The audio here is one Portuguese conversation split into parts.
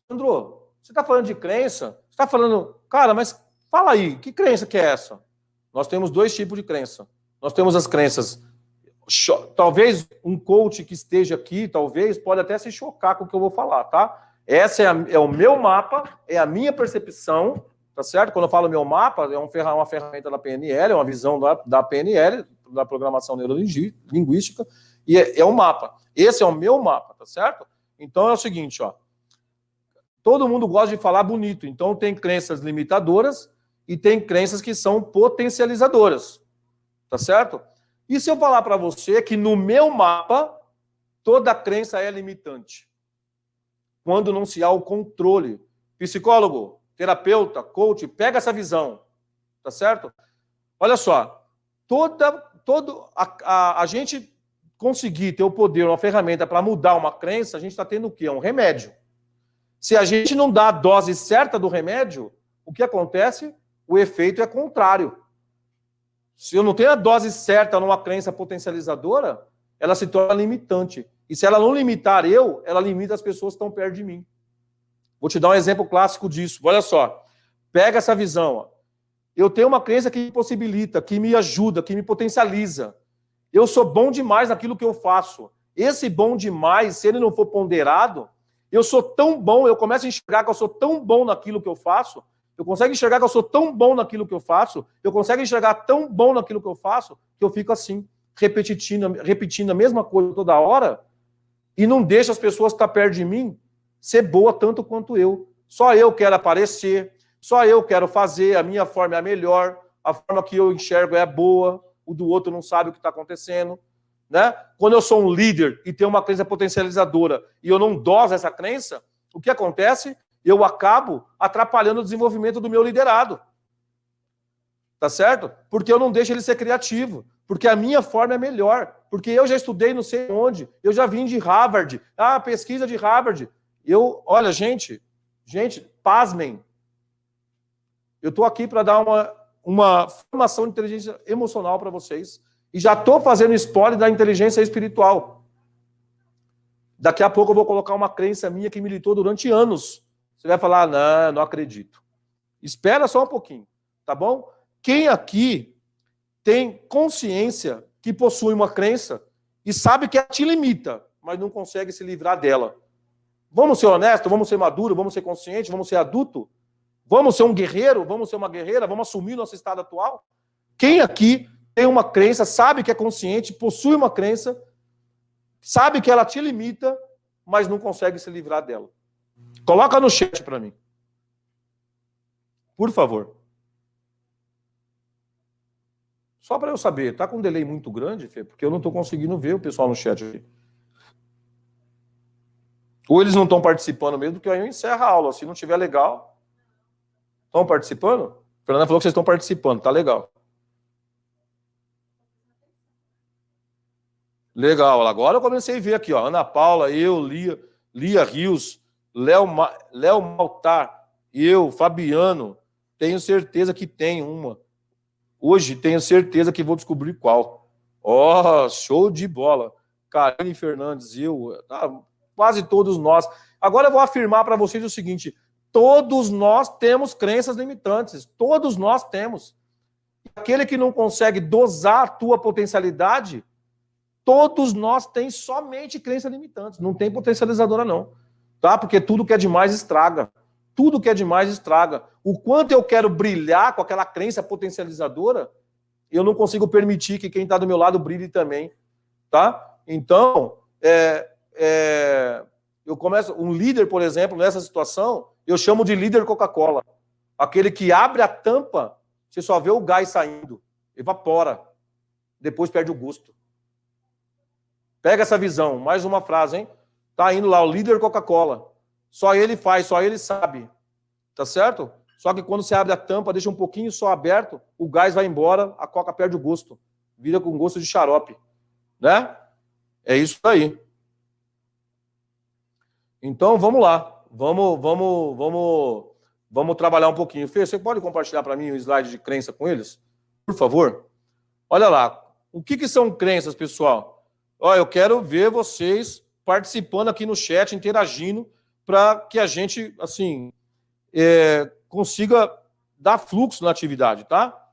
Alexandro, você está falando de crença? Você está falando... Cara, mas fala aí, que crença que é essa? Nós temos dois tipos de crença. Nós temos as crenças... Talvez um coach que esteja aqui, talvez, pode até se chocar com o que eu vou falar, tá? Essa é o meu mapa, é a minha percepção, tá certo? Quando eu falo meu mapa, é uma ferramenta da PNL, é uma visão da PNL, da Programação Neurolinguística, e é um mapa. Esse é o meu mapa, tá certo? Então é o seguinte, ó. Todo mundo gosta de falar bonito, então tem crenças limitadoras e tem crenças que são potencializadoras, tá certo? E se eu falar para você que no meu mapa toda crença é limitante? Quando não se há o controle. Psicólogo, terapeuta, coach, pega essa visão, tá certo? Olha só, a gente conseguir ter o poder, uma ferramenta para mudar uma crença, a gente está tendo o quê? Um remédio. Se a gente não dá a dose certa do remédio, o que acontece? O efeito é contrário. Se eu não tenho a dose certa numa crença potencializadora, ela se torna limitante. E se ela não limitar ela limita as pessoas que estão perto de mim. Vou te dar um exemplo clássico disso. Olha só. Pega essa visão. Ó. Eu tenho uma crença que me possibilita, que me ajuda, que me potencializa. Eu sou bom demais naquilo que eu faço. Esse bom demais, se ele não for ponderado, eu sou tão bom, eu começo a enxergar que eu sou tão bom naquilo que eu faço, eu consigo enxergar que eu sou tão bom naquilo que eu faço, eu consigo enxergar tão bom naquilo que eu faço, que eu fico assim, repetindo a mesma coisa toda hora, e não deixa as pessoas que estão perto de mim ser boa tanto quanto eu. Só eu quero aparecer, só eu quero fazer, a minha forma é a melhor, a forma que eu enxergo é boa, o do outro não sabe o que está acontecendo. Né? Quando eu sou um líder e tenho uma crença potencializadora e eu não doso essa crença, o que acontece? Eu acabo atrapalhando o desenvolvimento do meu liderado. Tá certo? Porque eu não deixo ele ser criativo. Porque a minha forma é melhor. Porque eu já estudei não sei onde. Eu já vim de Harvard. Ah, pesquisa de Harvard. Olha, gente, pasmem. Eu estou aqui para dar uma formação de inteligência emocional para vocês. E já estou fazendo spoiler da inteligência espiritual. Daqui a pouco eu vou colocar uma crença minha que militou durante anos. Você vai falar, não acredito. Espera só um pouquinho, tá bom? Quem aqui tem consciência que possui uma crença e sabe que ela te limita, mas não consegue se livrar dela? Vamos ser honestos, vamos ser maduros, vamos ser conscientes, vamos ser adulto? Vamos ser um guerreiro, vamos ser uma guerreira, vamos assumir nosso estado atual? Quem aqui tem uma crença, sabe que é consciente, possui uma crença, sabe que ela te limita, mas não consegue se livrar dela? Coloca no chat para mim. Por favor. Só para eu saber, tá com um delay muito grande, Fê? Porque eu não estou conseguindo ver o pessoal no chat aqui. Ou eles não estão participando mesmo, porque aí eu encerro a aula. Se não tiver legal. Estão participando? A Fernanda falou que vocês estão participando, tá legal. Legal, agora eu comecei a ver aqui, ó. Ana Paula, eu, Lia Rios, Léo Maltar, eu, Fabiano, tenho certeza que tem uma. Hoje tenho certeza que vou descobrir qual. Ó, show de bola. Karine Fernandes, quase todos nós. Agora eu vou afirmar para vocês o seguinte, todos nós temos crenças limitantes, todos nós temos. Aquele que não consegue dosar a tua potencialidade, todos nós temos somente crenças limitantes, não tem potencializadora não, tá? Porque tudo que é demais estraga, tudo que é demais estraga. O quanto eu quero brilhar com aquela crença potencializadora, eu não consigo permitir que quem está do meu lado brilhe também, tá? Então, eu começo, um líder, por exemplo, nessa situação, eu chamo de líder Coca-Cola, aquele que abre a tampa, você só vê o gás saindo, evapora, depois perde o gosto. Pega essa visão, mais uma frase, hein? Tá indo lá, o líder Coca-Cola. Só ele faz, só ele sabe. Tá certo? Só que quando você abre a tampa, deixa um pouquinho só aberto, o gás vai embora, a Coca perde o gosto. Vira com gosto de xarope. Né? É isso aí. Então, vamos lá. Vamos trabalhar um pouquinho. Fê, você pode compartilhar para mim o slide de crença com eles? Por favor. Olha lá. O que são crenças, pessoal? Ó, eu quero ver vocês participando aqui no chat, interagindo, para que a gente, assim, consiga dar fluxo na atividade, tá?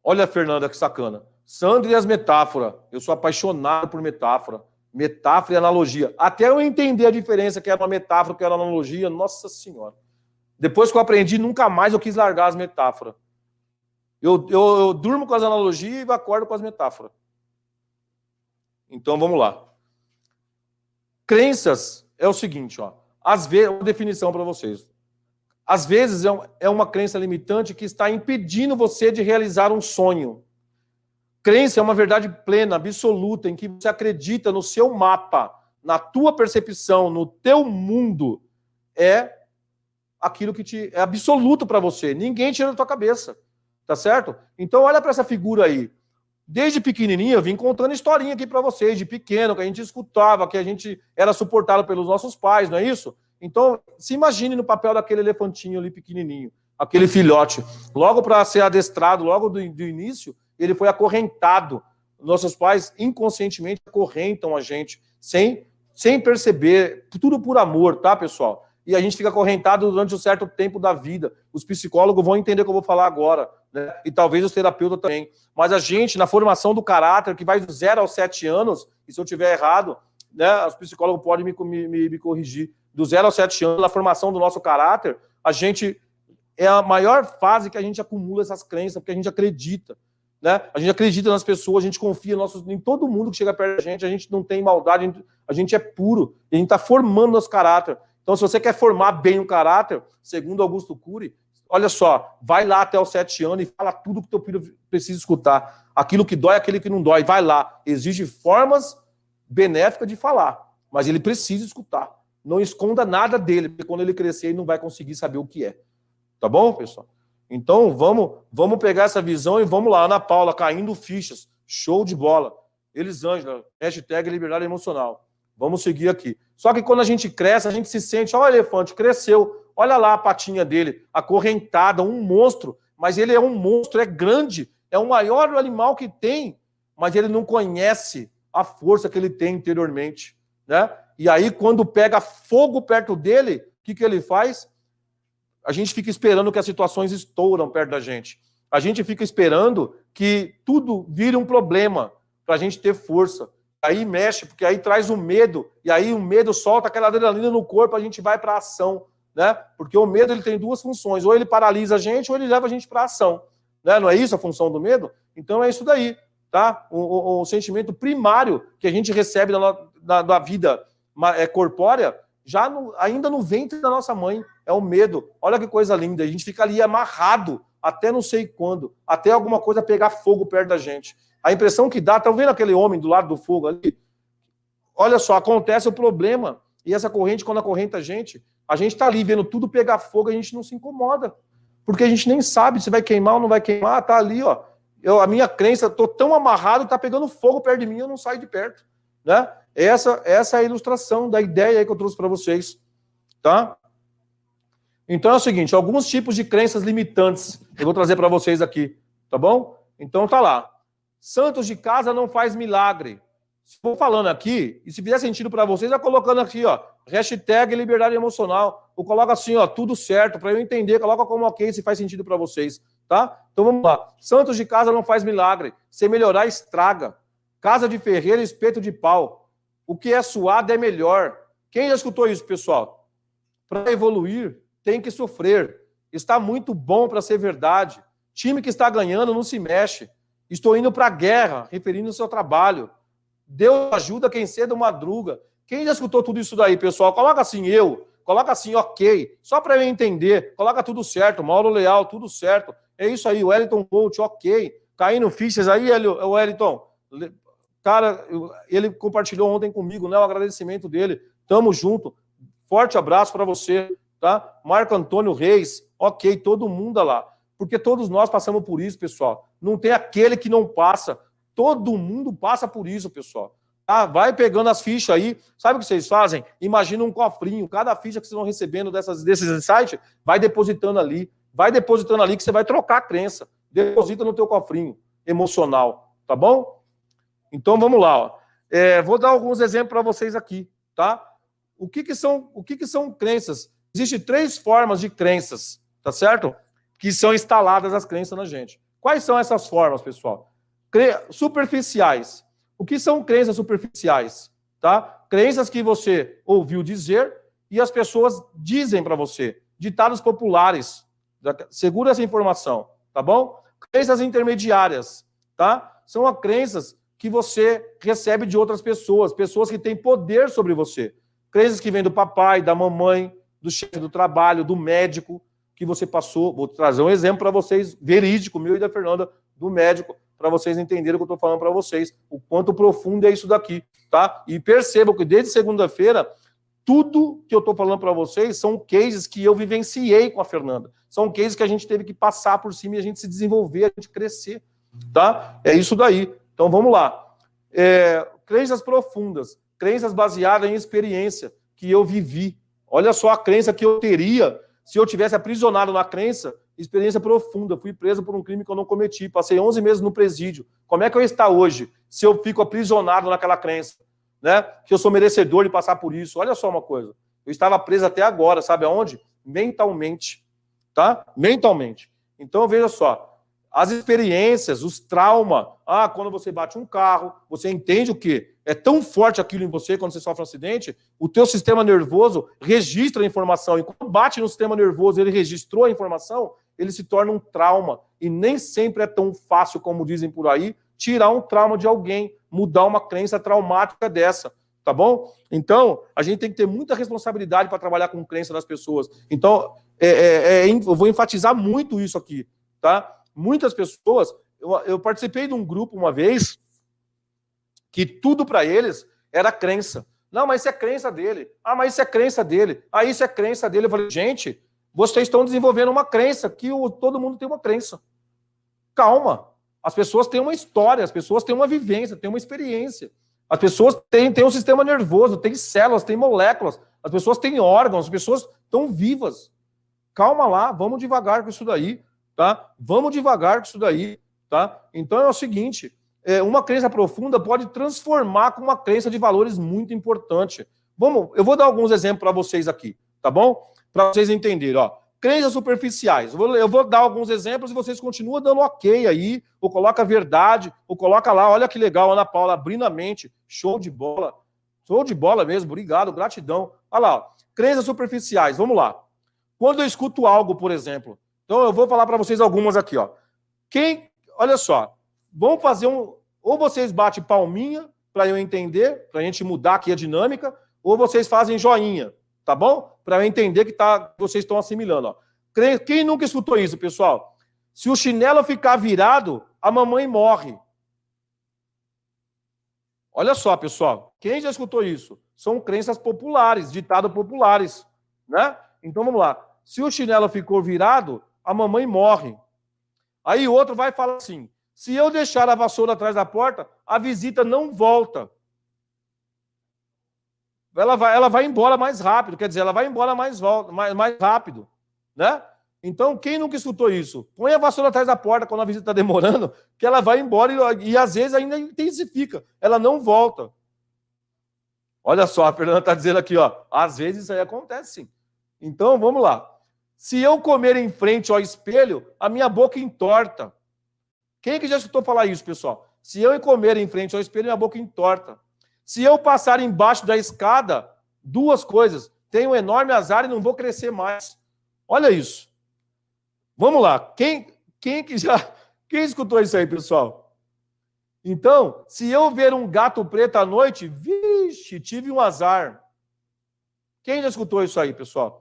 Olha a Fernanda, que sacana. Sandra e as metáforas. Eu sou apaixonado por metáfora. Metáfora e analogia. Até eu entender a diferença que era uma metáfora, que era uma analogia, nossa senhora. Depois que eu aprendi, nunca mais eu quis largar as metáforas. Eu durmo com as analogias e acordo com as metáforas. Então, vamos lá. Crenças é o seguinte, ó. Às vezes, uma definição para vocês. Às vezes é uma crença limitante que está impedindo você de realizar um sonho. Crença é uma verdade plena, absoluta, em que você acredita no seu mapa, na tua percepção, no teu mundo. É aquilo que é absoluto para você. Ninguém tira da tua cabeça. Tá certo? Então olha para essa figura aí. Desde pequenininho eu vim contando historinha aqui para vocês, de pequeno, que a gente escutava, que a gente era suportado pelos nossos pais, não é isso? Então, se imagine no papel daquele elefantinho ali pequenininho, aquele filhote. Logo para ser adestrado, logo do início, ele foi acorrentado. Nossos pais inconscientemente acorrentam a gente, sem perceber, tudo por amor, tá, pessoal? E a gente fica acorrentado durante um certo tempo da vida. Os psicólogos vão entender o que eu vou falar agora, né? E talvez os terapeutas também. Mas a gente, na formação do caráter, que vai do 0 aos 7 anos, e se eu estiver errado, né, os psicólogos podem me corrigir, do 0 aos 7 anos, na formação do nosso caráter, a gente é a maior fase que a gente acumula essas crenças, porque a gente acredita. Né? A gente acredita nas pessoas, a gente confia em todo mundo que chega perto da gente, a gente não tem maldade, a gente é puro, a gente está formando nosso caráter. Então, se você quer formar bem o caráter, segundo Augusto Cury, olha só, vai lá até os 7 anos e fala tudo que teu filho precisa escutar. Aquilo que dói, aquilo que não dói, vai lá. Exige formas benéficas de falar, mas ele precisa escutar. Não esconda nada dele, porque quando ele crescer, ele não vai conseguir saber o que é. Tá bom, pessoal? Então, vamos pegar essa visão e vamos lá. Ana Paula, caindo fichas. Show de bola. Elisângela, hashtag liberdade emocional. Vamos seguir aqui. Só que quando a gente cresce, a gente se sente, olha o elefante, cresceu. Olha lá a patinha dele, acorrentada, um monstro. Mas ele é um monstro, é grande, é o maior animal que tem, mas ele não conhece a força que ele tem interiormente. Né? E aí, quando pega fogo perto dele, o que ele faz? A gente fica esperando que as situações estouram perto da gente. A gente fica esperando que tudo vire um problema para a gente ter força. Aí mexe, porque aí traz o medo, e aí o medo solta aquela adrenalina no corpo, a gente vai para a ação, né? Porque o medo ele tem duas funções, ou ele paralisa a gente, ou ele leva a gente para a ação. Né? Não é isso a função do medo? Então é isso daí, tá? O sentimento primário que a gente recebe da vida corpórea, ainda no ventre da nossa mãe, é o medo. Olha que coisa linda, a gente fica ali amarrado até não sei quando, até alguma coisa pegar fogo perto da gente. A impressão que dá, estão vendo aquele homem do lado do fogo ali? Olha só, acontece o problema, e essa corrente, quando acorrenta a gente está ali vendo tudo pegar fogo, a gente não se incomoda, porque a gente nem sabe se vai queimar ou não vai queimar, tá ali, ó. A minha crença, tô tão amarrado, tá pegando fogo perto de mim, eu não saio de perto, né? Essa é a ilustração da ideia aí que eu trouxe para vocês, tá? Então é o seguinte, alguns tipos de crenças limitantes eu vou trazer para vocês aqui, tá bom? Então tá lá. Santos de casa não faz milagre. Se for falando aqui, e se fizer sentido para vocês, vai colocando aqui, ó, hashtag liberdade emocional, ou coloca assim, ó, tudo certo, para eu entender, coloca como ok se faz sentido para vocês, tá? Então vamos lá. Santos de casa não faz milagre. Se melhorar, estraga. Casa de ferreiro, espeto de pau. O que é suado é melhor. Quem já escutou isso, pessoal? Para evoluir, tem que sofrer. Está muito bom para ser verdade. Time que está ganhando não se mexe. Estou indo para a guerra, referindo ao seu trabalho. Deus ajuda quem cedo madruga. Quem já escutou tudo isso daí, pessoal? Coloca assim, coloca assim, ok. Só para eu entender. Coloca tudo certo. Mauro Leal, tudo certo. É isso aí, Wellington Coach, ok. Caindo fichas aí, Wellington. Cara, ele compartilhou ontem comigo, né? O agradecimento dele. Tamo junto. Forte abraço para você, tá? Marco Antônio Reis, ok, todo mundo lá. Porque todos nós passamos por isso, pessoal. Não tem aquele que não passa. Todo mundo passa por isso, pessoal. Tá? Vai pegando as fichas aí. Sabe o que vocês fazem? Imagina um cofrinho. Cada ficha que vocês vão recebendo desses insights, vai depositando ali. Vai depositando ali que você vai trocar a crença. Deposita no teu cofrinho emocional. Tá bom? Então, vamos lá. Ó. Vou dar alguns exemplos para vocês aqui. Tá? o que que são crenças? Existem 3 formas de crenças, tá certo? Que são instaladas as crenças na gente. Quais são essas formas, pessoal? Superficiais. O que são crenças superficiais? Tá? Crenças que você ouviu dizer e as pessoas dizem para você. Ditados populares. Segura essa informação, tá bom? Crenças intermediárias, tá? São as crenças que você recebe de outras pessoas, pessoas que têm poder sobre você. Crenças que vêm do papai, da mamãe, do chefe do trabalho, do médico que você passou. Vou trazer um exemplo para vocês, verídico, meu e da Fernanda, do médico, para vocês entenderem o que eu estou falando para vocês, o quanto profundo é isso daqui, tá? E percebam que desde segunda-feira, tudo que eu estou falando para vocês são cases que eu vivenciei com a Fernanda. São cases que a gente teve que passar por cima e a gente se desenvolver, a gente crescer, tá? É isso daí. Então, vamos lá. Crenças profundas, crenças baseadas em experiência que eu vivi. Olha só a crença que eu teria se eu tivesse aprisionado na crença, experiência profunda. Fui preso por um crime que eu não cometi. Passei 11 meses no presídio. Como é que eu estou hoje se eu fico aprisionado naquela crença? Né? Que eu sou merecedor de passar por isso. Olha só uma coisa. Eu estava preso até agora, sabe aonde? Mentalmente. Tá? Mentalmente. Então, veja só. As experiências, os traumas. Quando você bate um carro, você entende o quê? É tão forte aquilo em você quando você sofre um acidente, o teu sistema nervoso registra a informação. E quando bate no sistema nervoso, ele registrou a informação, ele se torna um trauma. E nem sempre é tão fácil, como dizem por aí, tirar um trauma de alguém, mudar uma crença traumática dessa. Tá bom? Então, a gente tem que ter muita responsabilidade para trabalhar com crença das pessoas. Então, eu vou enfatizar muito isso aqui, tá? Muitas pessoas, eu participei de um grupo uma vez que tudo para eles era crença. Não, mas isso é crença dele. Mas isso é crença dele. Isso é crença dele. Eu falei, gente, vocês estão desenvolvendo uma crença, que todo mundo tem uma crença. Calma. As pessoas têm uma história, as pessoas têm uma vivência, têm uma experiência. As pessoas têm um sistema nervoso, têm células, têm moléculas, as pessoas têm órgãos, as pessoas estão vivas. Calma lá, vamos devagar com isso daí. Tá? Vamos devagar com isso daí, tá? Então é o seguinte, uma crença profunda pode transformar com uma crença de valores muito importante. Eu vou dar alguns exemplos para vocês aqui, tá bom? Para vocês entenderem, ó. Crenças superficiais. Eu vou dar alguns exemplos e vocês continuam dando ok aí, ou coloca verdade, ou coloca lá, olha que legal, Ana Paula, abrindo a mente, show de bola mesmo, obrigado, gratidão. Olha lá, ó. Crenças superficiais, vamos lá. Quando eu escuto algo, por exemplo, então eu vou falar para vocês algumas aqui, ó. Olha só, vamos fazer ou vocês batem palminha para eu entender, para a gente mudar aqui a dinâmica, ou vocês fazem joinha, tá bom? Para eu entender que vocês estão assimilando, ó. Quem nunca escutou isso, pessoal? Se o chinelo ficar virado, a mamãe morre. Olha só, pessoal, quem já escutou isso? São crenças populares, ditados populares, né? Então vamos lá. Se o chinelo ficou virado, a mamãe morre. Aí outro vai falar assim, se eu deixar a vassoura atrás da porta, a visita não volta. Ela vai embora mais rápido, quer dizer, ela vai embora mais rápido, né? Então, quem nunca escutou isso? Põe a vassoura atrás da porta quando a visita está demorando, que ela vai embora e às vezes ainda intensifica. Ela não volta. Olha só, a Fernanda está dizendo aqui, ó, às vezes isso aí acontece sim. Então, vamos lá. Se eu comer em frente ao espelho, a minha boca entorta. Quem que já escutou falar isso, pessoal? Se eu comer em frente ao espelho, minha boca entorta. Se eu passar embaixo da escada, 2 coisas. Tenho um enorme azar e não vou crescer mais. Olha isso. Vamos lá. Quem escutou isso aí, pessoal? Então, se eu ver um gato preto à noite, vixe, tive um azar. Quem já escutou isso aí, pessoal?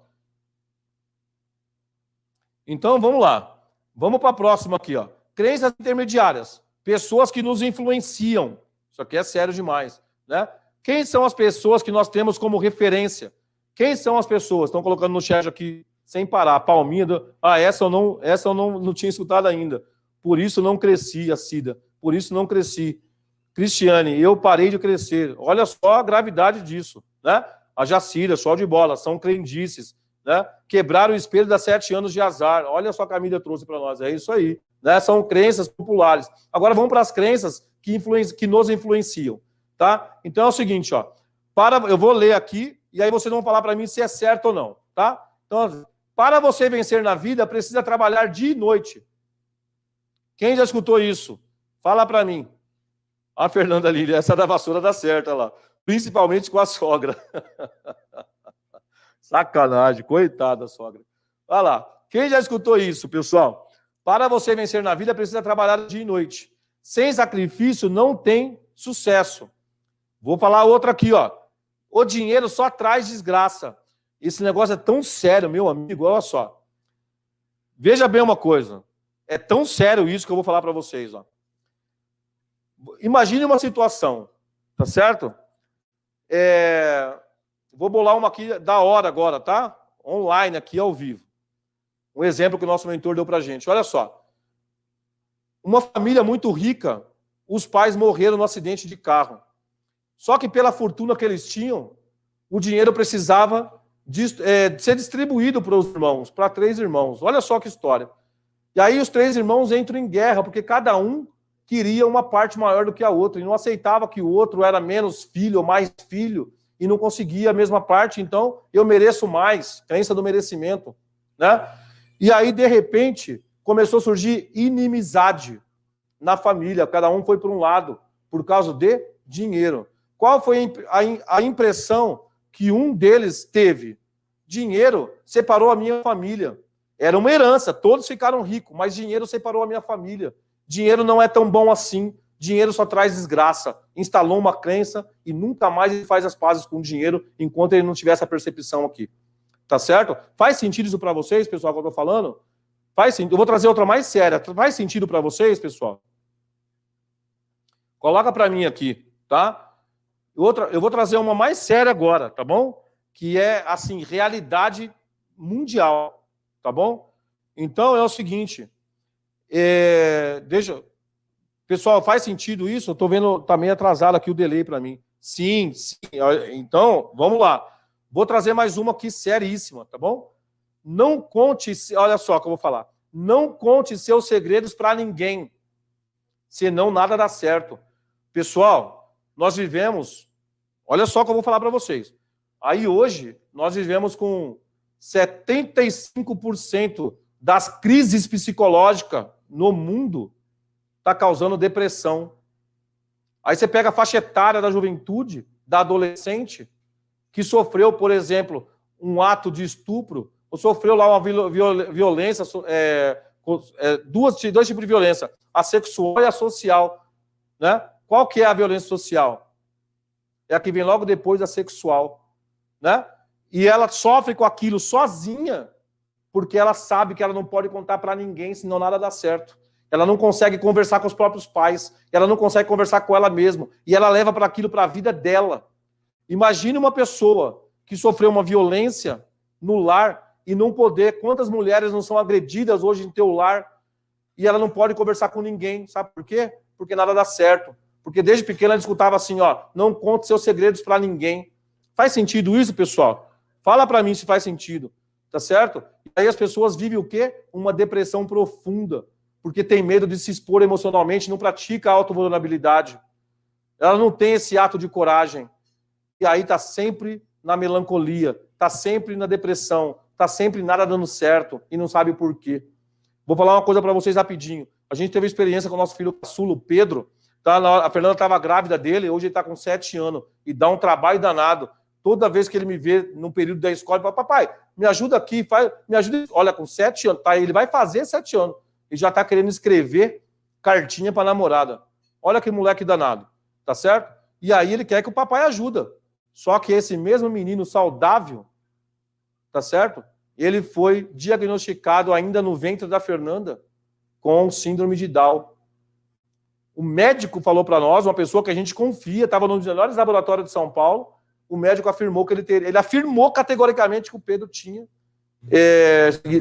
Então, vamos lá. Vamos para a próxima aqui, ó. Crenças intermediárias. Pessoas que nos influenciam. Isso aqui é sério demais, né? Quem são as pessoas que nós temos como referência? Quem são as pessoas? Estão colocando no chat aqui, sem parar. Palminha. Essa eu não tinha escutado ainda. Por isso não cresci, a Cida. Por isso não cresci. Cristiane, eu parei de crescer. Olha só a gravidade disso, né? A Jacira, show de bola, são crendices, né? Quebraram o espelho das 7 anos de azar. Olha só o que a Camila trouxe para nós. É isso aí, né? São crenças populares. Agora vamos para as crenças que nos influenciam, tá? Então é o seguinte, ó. Eu vou ler aqui e aí vocês vão falar para mim se é certo ou não, tá? Então, para você vencer na vida, precisa trabalhar dia e noite. Quem já escutou isso? Fala para mim. A Fernanda Lília, essa da vassoura dá certo, olha lá. Principalmente com a sogra. Sacanagem, coitada da sogra. Olha lá. Quem já escutou isso, pessoal? Para você vencer na vida, precisa trabalhar dia e noite. Sem sacrifício, não tem sucesso. Vou falar outra aqui, ó. O dinheiro só traz desgraça. Esse negócio é tão sério, meu amigo, olha só. Veja bem uma coisa. É tão sério isso que eu vou falar para vocês, ó. Imagine uma situação, tá certo? Vou bolar uma aqui da hora agora, tá? Online, aqui ao vivo. Um exemplo que o nosso mentor deu pra gente. Olha só. Uma família muito rica, os pais morreram no acidente de carro. Só que pela fortuna que eles tinham, o dinheiro precisava ser distribuído para os irmãos, para 3 irmãos. Olha só que história. E aí os 3 irmãos entram em guerra, porque cada um queria uma parte maior do que a outra, e não aceitava que o outro era menos filho ou mais filho, e não conseguia a mesma parte, então eu mereço mais, crença do merecimento, né? E aí, de repente, começou a surgir inimizade na família, cada um foi para um lado, por causa de dinheiro. Qual foi a impressão que um deles teve? Dinheiro separou a minha família. Era uma herança, todos ficaram ricos, mas dinheiro separou a minha família. Dinheiro não é tão bom assim, dinheiro só traz desgraça. Instalou uma crença e nunca mais ele faz as pazes com o dinheiro enquanto ele não tiver essa percepção aqui. Tá certo? Faz sentido isso para vocês, pessoal, que eu tô falando? Faz sentido. Eu vou trazer outra mais séria. Faz sentido para vocês, pessoal? Coloca para mim aqui, tá? Eu vou trazer uma mais séria agora, tá bom? Que é, assim, realidade mundial, tá bom? Então, é o seguinte... Pessoal, faz sentido isso? Eu tô vendo, tá meio atrasado aqui o delay para mim. Sim, sim. Então, vamos lá. Vou trazer mais uma aqui seríssima, tá bom? Não conte, olha só o que eu vou falar. Não conte seus segredos para ninguém, senão nada dá certo. Pessoal, nós vivemos, olha só o que eu vou falar para vocês. Aí hoje, nós vivemos com 75% das crises psicológicas no mundo está causando depressão. Aí você pega a faixa etária da juventude, da adolescente, que sofreu, por exemplo, um ato de estupro, ou sofreu lá uma violência, dois tipos de violência, a sexual e a social. Né? Qual que é a violência social? É a que vem logo depois da sexual. Né? E ela sofre com aquilo sozinha, porque ela sabe que ela não pode contar para ninguém, senão nada dá certo. Ela não consegue conversar com os próprios pais, ela não consegue conversar com ela mesma, e ela leva para aquilo para a vida dela. Imagine uma pessoa que sofreu uma violência no lar e não poder, quantas mulheres não são agredidas hoje em teu lar, e ela não pode conversar com ninguém, sabe por quê? Porque nada dá certo. Porque desde pequena ela escutava assim, ó, não conte seus segredos para ninguém. Faz sentido isso, pessoal? Fala para mim se faz sentido. Tá certo? E aí as pessoas vivem o quê? Uma depressão profunda, porque tem medo de se expor emocionalmente, não pratica a autovulnerabilidade. Ela não tem esse ato de coragem. E aí tá sempre na melancolia, tá sempre na depressão, tá sempre nada dando certo e não sabe por quê. Vou falar uma coisa para vocês rapidinho. A gente teve experiência com o nosso filho caçula, o Pedro. Tá? A Fernanda estava grávida dele, hoje ele está com 7 anos. E dá um trabalho danado. Toda vez que ele me vê no período da escola, ele fala, papai, me ajuda aqui, me ajuda. Olha, com 7 anos, tá? Ele vai fazer 7 anos. E já está querendo escrever cartinha para a namorada. Olha que moleque danado, tá certo? E aí ele quer que o papai ajuda. Só que esse mesmo menino saudável, tá certo? Ele foi diagnosticado ainda no ventre da Fernanda com síndrome de Down. O médico falou para nós, uma pessoa que a gente confia, estava nos melhores laboratórios de São Paulo, o médico afirmou que ele afirmou categoricamente que o Pedro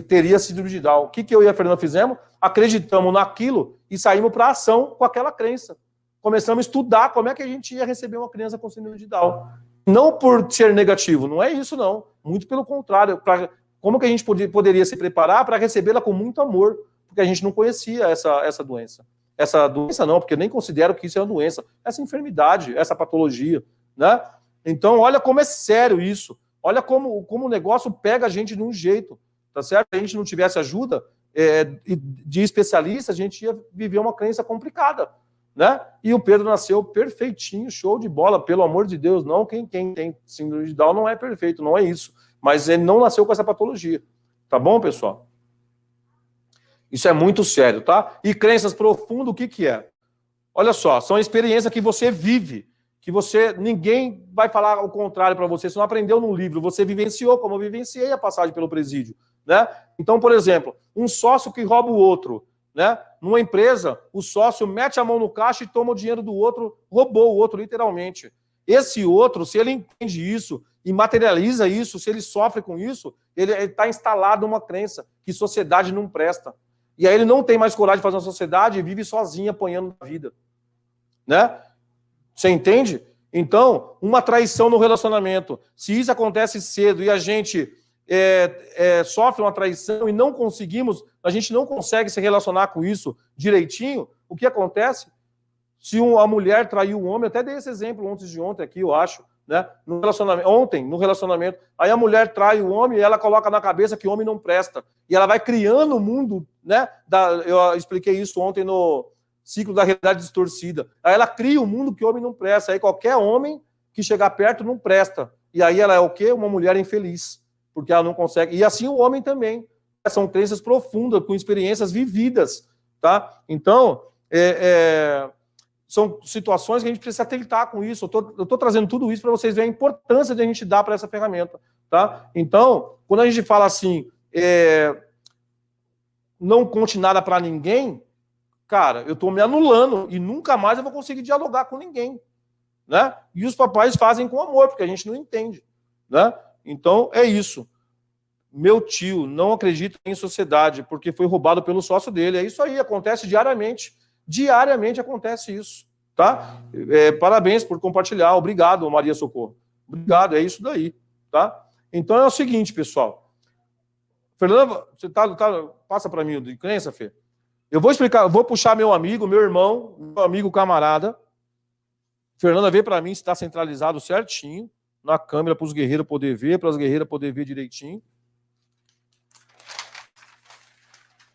teria síndrome de Down. O que eu e a Fernanda fizemos? Acreditamos naquilo e saímos para a ação com aquela crença. Começamos a estudar como é que a gente ia receber uma criança com síndrome de Down. Não por ser negativo, não é isso não. Muito pelo contrário. Como que a gente poderia se preparar para recebê-la com muito amor? Porque a gente não conhecia essa doença. Essa doença não, porque eu nem considero que isso é uma doença. Essa enfermidade, essa patologia, né? Então, olha como é sério isso. Olha como o negócio pega a gente de um jeito, tá certo? Se a gente não tivesse ajuda de especialista, a gente ia viver uma crença complicada, né? E o Pedro nasceu perfeitinho, show de bola, pelo amor de Deus, não quem tem síndrome de Down não é perfeito, não é isso. Mas ele não nasceu com essa patologia, tá bom, pessoal? Isso é muito sério, tá? E crenças profundas, o que que é? Olha só, são experiências que você vive, que ninguém vai falar o contrário para você, você não aprendeu no livro, você vivenciou, como eu vivenciei a passagem pelo presídio, né? Então, por exemplo, um sócio que rouba o outro, né? Numa empresa, o sócio mete a mão no caixa e toma o dinheiro do outro, roubou o outro, literalmente. Esse outro, se ele entende isso e materializa isso, se ele sofre com isso, ele está instalado uma crença que sociedade não presta. E aí ele não tem mais coragem de fazer uma sociedade e vive sozinho apanhando na vida, né? Você entende? Então, uma traição no relacionamento, se isso acontece cedo e a gente sofre uma traição e não conseguimos, a gente não consegue se relacionar com isso direitinho, o que acontece? Se a mulher traiu o homem, até dei esse exemplo antes de ontem aqui, eu acho, né? Ontem, no relacionamento, aí a mulher trai o homem e ela coloca na cabeça que o homem não presta. E ela vai criando o mundo, né? Eu expliquei isso ontem no ciclo da realidade distorcida. Aí ela cria um mundo que o homem não presta. Aí qualquer homem que chegar perto não presta. E aí ela é o quê? Uma mulher infeliz. Porque ela não consegue. E assim o homem também. São crenças profundas, com experiências vividas, tá? Então, são situações que a gente precisa tentar com isso. Eu tô trazendo tudo isso para vocês verem a importância de a gente dar para essa ferramenta, tá? Então, quando a gente fala assim, não conte nada para ninguém, cara, eu estou me anulando e nunca mais eu vou conseguir dialogar com ninguém, né? E os papais fazem com amor, porque a gente não entende, né? Então, é isso. Meu tio não acredita em sociedade porque foi roubado pelo sócio dele. É isso aí, acontece diariamente. Diariamente acontece isso, tá? Parabéns por compartilhar. Obrigado, Maria Socorro. Obrigado, é isso daí, tá? Então é o seguinte, pessoal. Fernanda, você passa para mim de crença, Fê? Eu vou explicar, eu vou puxar meu amigo, meu irmão, meu amigo camarada. Fernanda, vê para mim se está centralizado certinho na câmera para os guerreiros poder ver, para as guerreiras poder ver direitinho.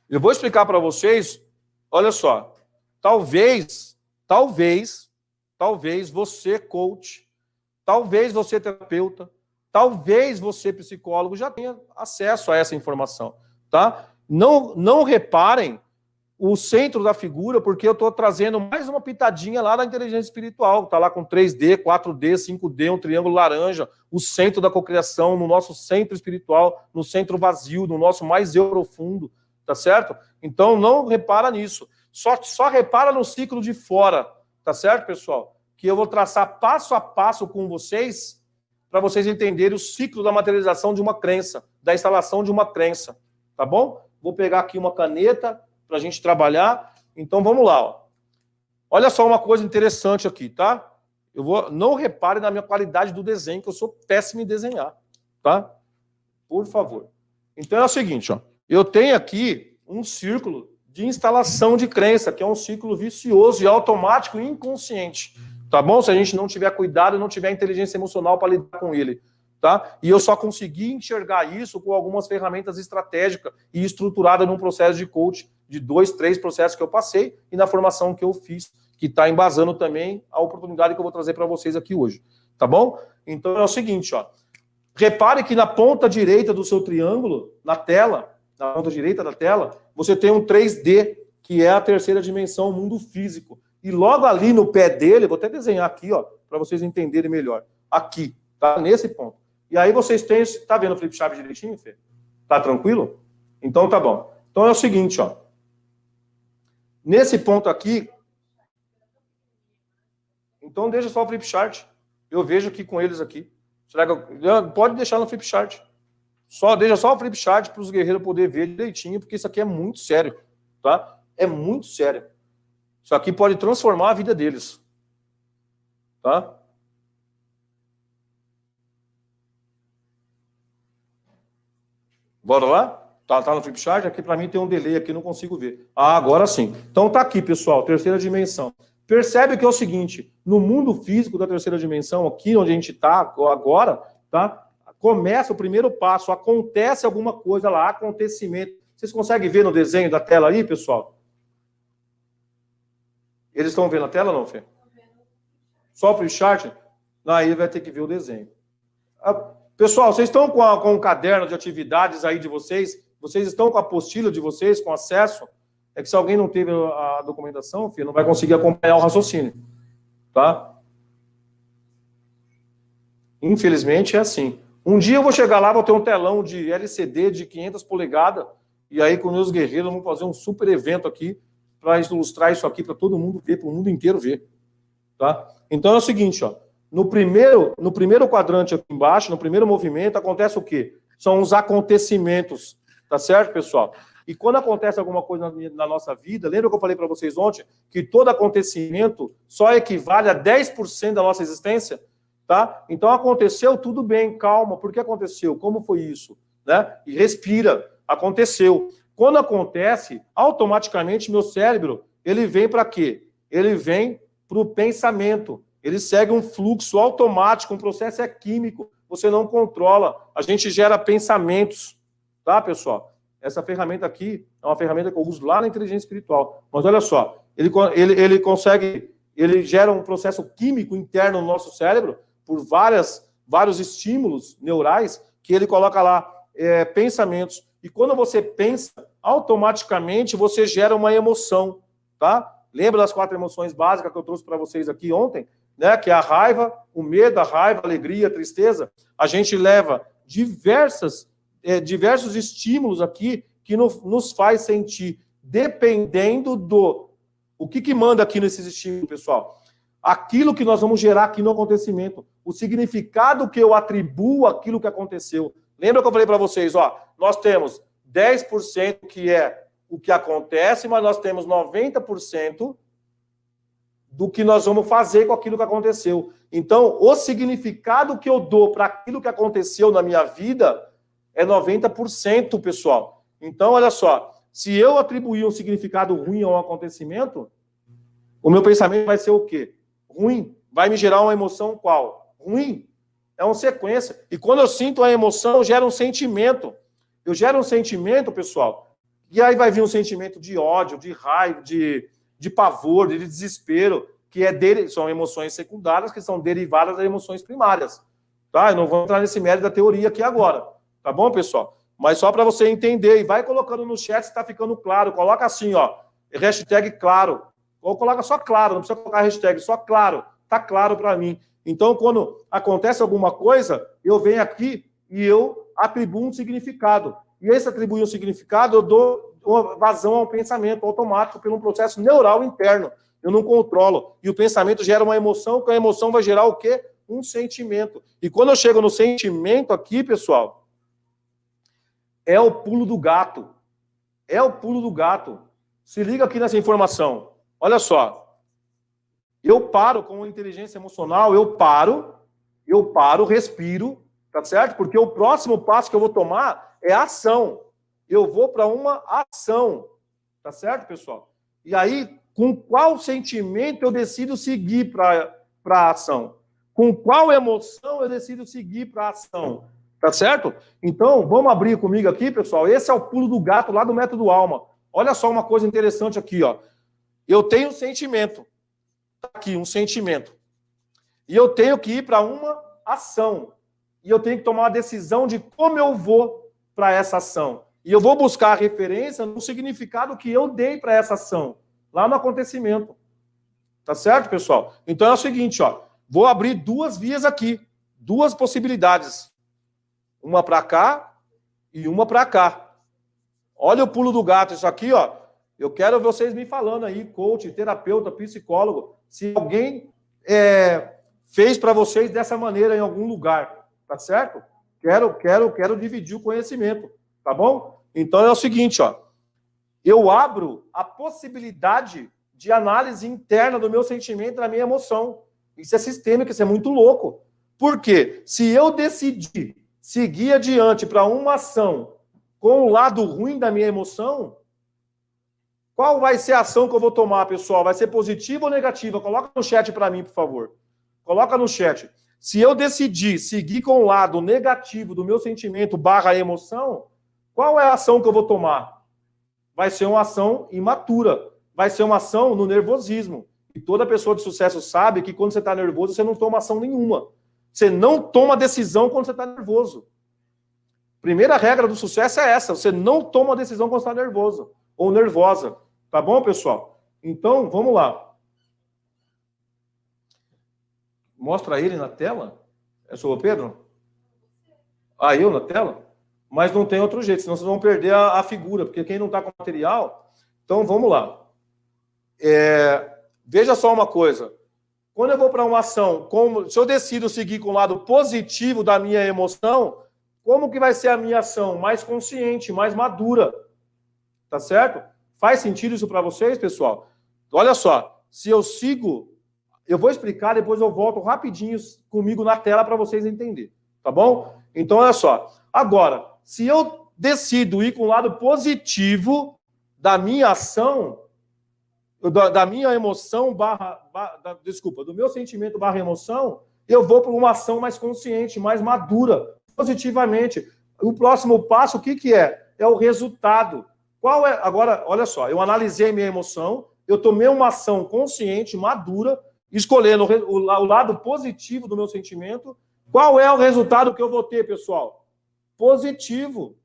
Eu vou explicar para vocês, olha só, talvez você, coach, talvez você, terapeuta, talvez você, psicólogo, já tenha acesso a essa informação, tá? Não reparem o centro da figura, porque eu estou trazendo mais uma pitadinha lá da inteligência espiritual, está lá com 3D, 4D, 5D, um triângulo laranja, o centro da cocriação, no nosso centro espiritual, no centro vazio, no nosso mais eu profundo, tá certo? Então não repara nisso, só repara no ciclo de fora, tá certo, pessoal? Que eu vou traçar passo a passo com vocês, para vocês entenderem o ciclo da materialização de uma crença, da instalação de uma crença, tá bom? Vou pegar aqui uma caneta para a gente trabalhar. Então, vamos lá. Ó. Olha só uma coisa interessante aqui, tá? Não repare na minha qualidade do desenho, que eu sou péssimo em desenhar, tá? Por favor. Então, é o seguinte, ó. Eu tenho aqui um círculo de instalação de crença, que é um círculo vicioso e automático e inconsciente, tá bom? Se a gente não tiver cuidado, não tiver inteligência emocional para lidar com ele. Tá? E eu só consegui enxergar isso com algumas ferramentas estratégicas e estruturadas num processo de coach, de 2, 3 processos que eu passei e na formação que eu fiz, que está embasando também a oportunidade que eu vou trazer para vocês aqui hoje. Tá bom? Então é o seguinte, ó. Repare que na ponta direita do seu triângulo, na tela, na ponta direita da tela, você tem um 3D, que é a terceira dimensão, o mundo físico. E logo ali no pé dele, vou até desenhar aqui, ó, para vocês entenderem melhor. Aqui, tá? Nesse ponto. E aí vocês têm... Tá vendo o flip chart direitinho, Fê? Tá tranquilo? Então tá bom. Então é o seguinte, ó. Nesse ponto aqui... Então deixa só o flip chart. Eu vejo aqui com eles aqui. Será que pode deixar no flip chart. Deixa só o flip chart para os guerreiros poderem ver direitinho, porque isso aqui é muito sério, tá? É muito sério. Isso aqui pode transformar a vida deles. Tá? Bora lá? Tá no flip chart? Aqui para mim tem um delay aqui, não consigo ver. Ah, agora sim. Então tá aqui, pessoal, terceira dimensão. Percebe que é o seguinte, no mundo físico da terceira dimensão, aqui onde a gente está agora, tá? Começa o primeiro passo, acontece alguma coisa lá, acontecimento. Vocês conseguem ver no desenho da tela aí, pessoal? Eles estão vendo a tela ou não, Fê? Só o free chart? Aí vai ter que ver o desenho. Pessoal, vocês estão com o caderno de atividades aí de vocês? Vocês estão com a apostila de vocês, com acesso? É que se alguém não teve a documentação, filho, não vai conseguir acompanhar o raciocínio. Tá? Infelizmente é assim. Um dia eu vou chegar lá, vou ter um telão de LCD de 500 polegadas, e aí com meus guerreiros vamos fazer um super evento aqui para ilustrar isso aqui para todo mundo ver, para o mundo inteiro ver. Tá? Então é o seguinte, ó, no primeiro quadrante aqui embaixo, no primeiro movimento, acontece o quê? São os acontecimentos, tá certo, pessoal? E quando acontece alguma coisa na nossa vida, lembra que eu falei para vocês ontem que todo acontecimento só equivale a 10% da nossa existência? Tá? Então aconteceu, tudo bem, calma, por que aconteceu? Como foi isso? Né? E respira, aconteceu. Quando acontece, automaticamente meu cérebro, ele vem para quê? Ele vem para o pensamento, ele segue um fluxo automático, um processo é químico, você não controla, a gente gera pensamentos, tá, pessoal? Essa ferramenta aqui é uma ferramenta que eu uso lá na inteligência espiritual. Mas olha só, ele consegue, ele gera um processo químico interno no nosso cérebro por vários estímulos neurais que ele coloca lá pensamentos. E quando você pensa, automaticamente você gera uma emoção, tá? Lembra das 4 emoções básicas que eu trouxe para vocês aqui ontem? Né? Que é a raiva, o medo, a raiva, a alegria, a tristeza. A gente leva diversos estímulos aqui que nos faz sentir, dependendo do... O que manda aqui nesses estímulos, pessoal? Aquilo que nós vamos gerar aqui no acontecimento. O significado que eu atribuo àquilo que aconteceu. Lembra que eu falei para vocês, ó, nós temos 10% que é o que acontece, mas nós temos 90% do que nós vamos fazer com aquilo que aconteceu. Então, o significado que eu dou para aquilo que aconteceu na minha vida é 90%, pessoal. Então, olha só, se eu atribuir um significado ruim a um acontecimento, o meu pensamento vai ser o quê? Ruim. Vai me gerar uma emoção qual? Ruim. É uma sequência. E quando eu sinto a emoção, gera um sentimento. Eu gero um sentimento, pessoal, e aí vai vir um sentimento de ódio, de raiva, de pavor, de desespero, que são emoções secundárias, que são derivadas das emoções primárias. Tá? Eu não vou entrar nesse mérito da teoria aqui agora. Tá bom, pessoal? Mas só para você entender, e vai colocando no chat se está ficando claro. Coloca assim, ó, hashtag claro. Ou coloca só claro, não precisa colocar hashtag, só claro. Tá claro para mim. Então, quando acontece alguma coisa, eu venho aqui e eu atribuo um significado. E esse atribuir um significado, eu dou uma vazão ao pensamento automático por um processo neural interno. Eu não controlo. E o pensamento gera uma emoção, que a emoção vai gerar o quê? Um sentimento. E quando eu chego no sentimento aqui, pessoal, é o pulo do gato. É o pulo do gato. Se liga aqui nessa informação. Olha só. Eu paro com a inteligência emocional, eu paro, respiro, tá certo? Porque o próximo passo que eu vou tomar é a ação. Eu vou para uma ação, tá certo, pessoal? E aí, com qual sentimento eu decido seguir para a ação? Com qual emoção eu decido seguir para a ação? Tá certo? Então, vamos abrir comigo aqui, pessoal. Esse é o pulo do gato lá do método Alma. Olha só uma coisa interessante aqui, ó. Eu tenho um sentimento. Aqui, um sentimento. E eu tenho que ir para uma ação. E eu tenho que tomar uma decisão de como eu vou para essa ação. E eu vou buscar a referência no significado que eu dei para essa ação, lá no acontecimento. Tá certo, pessoal? Então é o seguinte, ó. Vou abrir 2 vias aqui, 2 possibilidades. Uma para cá e uma para cá. Olha o pulo do gato, isso aqui, ó. Eu quero vocês me falando aí, coach, terapeuta, psicólogo, se alguém fez para vocês dessa maneira em algum lugar, tá certo? Quero dividir o conhecimento, tá bom? Então é o seguinte, ó. Eu abro a possibilidade de análise interna do meu sentimento, da minha emoção. Isso é sistêmico, isso é muito louco. Por quê? Se eu decidir seguir adiante para uma ação com o lado ruim da minha emoção, Qual vai ser a ação que eu vou tomar, pessoal? Vai ser positiva ou negativa? Coloca no chat para mim, por favor. Coloca no chat. Se eu decidir seguir com o lado negativo do meu sentimento / emoção, qual é a ação que eu vou tomar? Vai ser uma ação imatura. Vai ser uma ação no nervosismo. E toda pessoa de sucesso sabe que quando você está nervoso, você não toma ação nenhuma. Você não toma decisão quando você está nervoso. Primeira regra do sucesso é essa. Você não toma decisão quando você está nervoso ou nervosa. Tá bom, pessoal? Então, vamos lá. Mostra ele na tela? É o Pedro? Ah, eu na tela? Mas não tem outro jeito, senão vocês vão perder a figura, porque quem não está com material... Então, vamos lá. Veja só uma coisa. Quando eu vou para uma ação, se eu decido seguir com o lado positivo da minha emoção, como que vai ser a minha ação? Mais consciente, mais madura. Tá certo? Faz sentido isso para vocês, pessoal? Olha só, se eu sigo... Eu vou explicar, depois eu volto rapidinho comigo na tela para vocês entenderem, tá bom? Então, olha só. Agora, se eu decido ir com o lado positivo da minha ação, da minha emoção do meu sentimento / emoção, eu vou para uma ação mais consciente, mais madura, positivamente. O próximo passo, o que é? É o resultado. Qual é? Agora, olha só, eu analisei minha emoção, eu tomei uma ação consciente, madura, escolhendo o lado positivo do meu sentimento. Qual é o resultado que eu vou ter, pessoal? Positivo.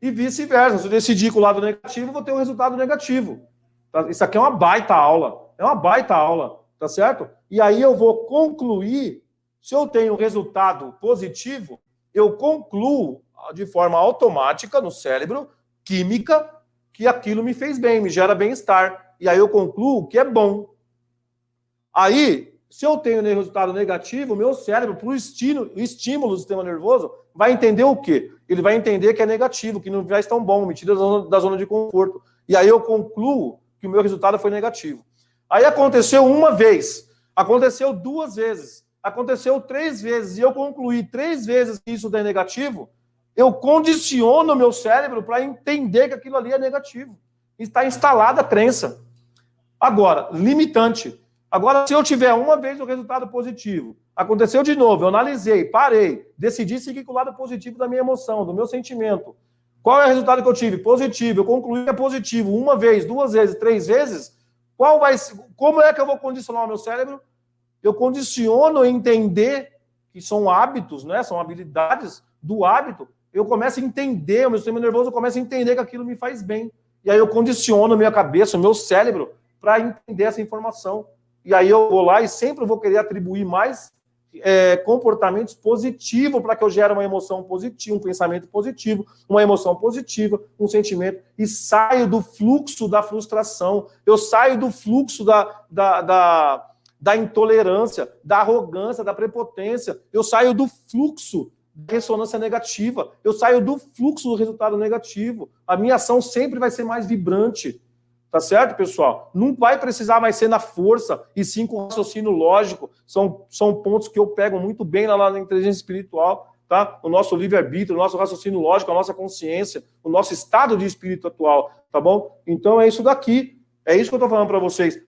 E vice-versa. Se eu decidir com o lado negativo, eu vou ter um resultado negativo. Tá? Isso aqui é uma baita aula. É uma baita aula, tá certo? E aí eu vou concluir, se eu tenho um resultado positivo, eu concluo de forma automática no cérebro, química, que aquilo me fez bem, me gera bem-estar. E aí eu concluo que é bom. Aí, se eu tenho resultado negativo, o meu cérebro, para o estímulo do sistema nervoso, vai entender o quê? Ele vai entender que é negativo, que não vai estar tão bom, me tira da zona de conforto. E aí eu concluo que o meu resultado foi negativo. Aí aconteceu uma vez, aconteceu 2 vezes, aconteceu 3 vezes, e eu concluí 3 vezes que isso é negativo, eu condiciono o meu cérebro para entender que aquilo ali é negativo. Está instalada a crença. Agora, limitante. Agora, se eu tiver uma vez o resultado positivo, aconteceu de novo, eu analisei, parei, decidi seguir com o lado positivo da minha emoção, do meu sentimento. Qual é o resultado que eu tive? Positivo. Eu concluí que é positivo uma vez, 2 vezes, 3 vezes. Como é que eu vou condicionar o meu cérebro? Eu condiciono entender que são hábitos, né? São habilidades do hábito. Eu começo a entender, o meu sistema nervoso começa a entender que aquilo me faz bem. E aí eu condiciono a minha cabeça, o meu cérebro, para entender essa informação. E aí eu vou lá e sempre vou querer atribuir mais comportamentos positivos para que eu gere uma emoção positiva, um pensamento positivo, uma emoção positiva, um sentimento, e saio do fluxo da frustração, eu saio do fluxo da intolerância, da arrogância, da prepotência, eu saio do fluxo da ressonância negativa, eu saio do fluxo do resultado negativo. A minha ação sempre vai ser mais vibrante. Tá certo, pessoal? Não vai precisar mais ser na força, e sim com raciocínio lógico. São pontos que eu pego muito bem lá na inteligência espiritual, tá? O nosso livre-arbítrio, o nosso raciocínio lógico, a nossa consciência, o nosso estado de espírito atual, tá bom? Então é isso daqui. É isso que eu tô falando para vocês.